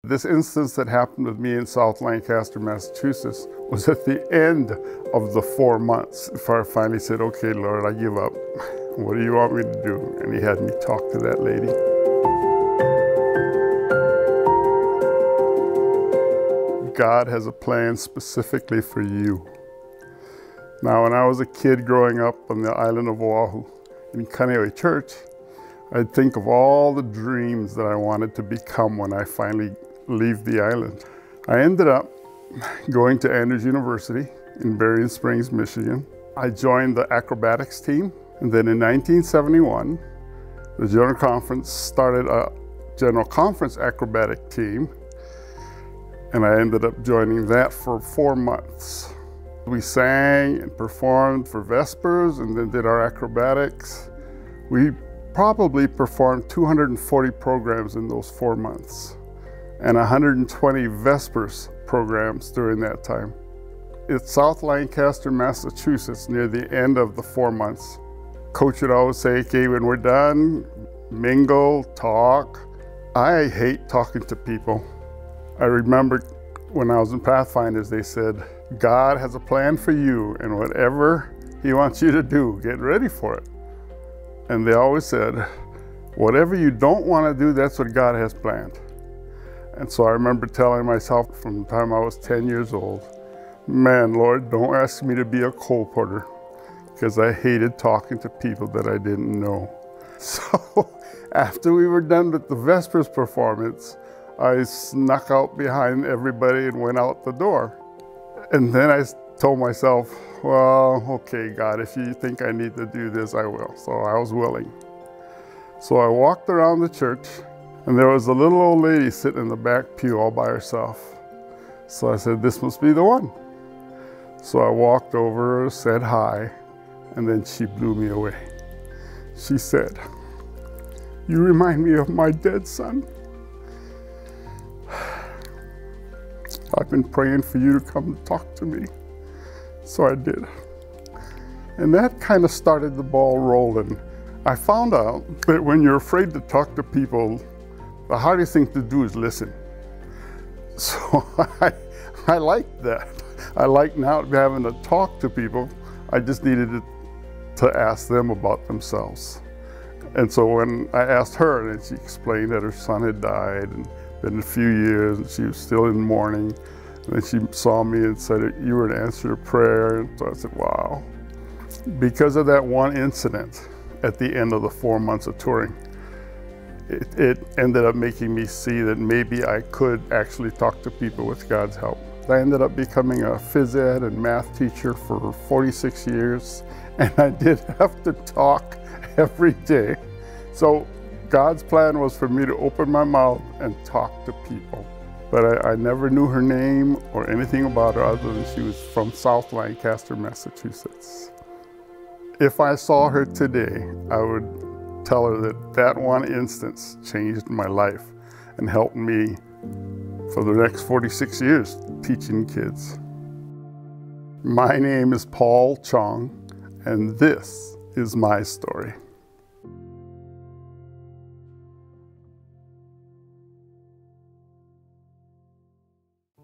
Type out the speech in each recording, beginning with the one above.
This instance that happened with me in South Lancaster, Massachusetts, was at the end of the 4 months before I finally said, okay, Lord, I give up. What do you want me to do? And he had me talk to that lady. God has a plan specifically for you. Now, when I was a kid growing up on the island of Oahu in Kaneohe Church, I'd think of all the dreams that I wanted to become when I finally leave the island. I ended up going to Andrews University in Berrien Springs, Michigan. I joined the acrobatics team, and then in 1971, the General Conference started a General Conference acrobatic team, and I ended up joining that for 4 months. We sang and performed for Vespers and then did our acrobatics. We probably performed 240 programs in those 4 months and 120 Vespers programs during that time. It's South Lancaster, Massachusetts, near the end of the 4 months. Coach would always say, okay, when we're done, mingle, talk. I hate talking to people. I remember when I was in Pathfinders, they said, God has a plan for you, and whatever He wants you to do, get ready for it. And they always said, whatever you don't want to do, that's what God has planned. And so I remember telling myself from the time I was 10 years old, man, Lord, don't ask me to be a coal porter, because I hated talking to people that I didn't know. So after we were done with the Vespers performance, I snuck out behind everybody and went out the door. And then I told myself, well, okay, God, if you think I need to do this, I will. So I was willing. So I walked around the church, and there was a little old lady sitting in the back pew all by herself. So I said, this must be the one. So I walked over, said hi, and then she blew me away. She said, you remind me of my dead son. I've been praying for you to come talk to me. So I did. And that kind of started the ball rolling. I found out that when you're afraid to talk to people, the hardest thing to do is listen. So I liked that. I like now having to talk to people. I just needed to ask them about themselves. And so when I asked her, and she explained that her son had died and been a few years, and she was still in mourning. And then she saw me and said, you were an answer to prayer. And so I said, wow. Because of that one incident at the end of the 4 months of touring, it ended up making me see that maybe I could actually talk to people with God's help. I ended up becoming a phys ed and math teacher for 46 years, and I did have to talk every day. So God's plan was for me to open my mouth and talk to people. But I never knew her name or anything about her other than she was from South Lancaster, Massachusetts. If I saw her today, I would tell her that that one instance changed my life and helped me for the next 46 years teaching kids. My name is Paul Chong, and this is my story.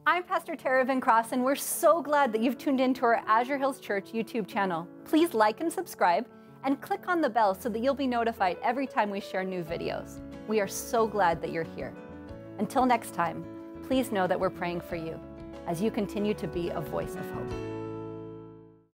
I'm Pastor Tara Van Cross, and we're so glad that you've tuned into our Azure Hills Church YouTube channel. Please like and subscribe, and click on the bell so that you'll be notified every time we share new videos. We are so glad that you're here. Until next time, please know that we're praying for you as you continue to be a voice of hope.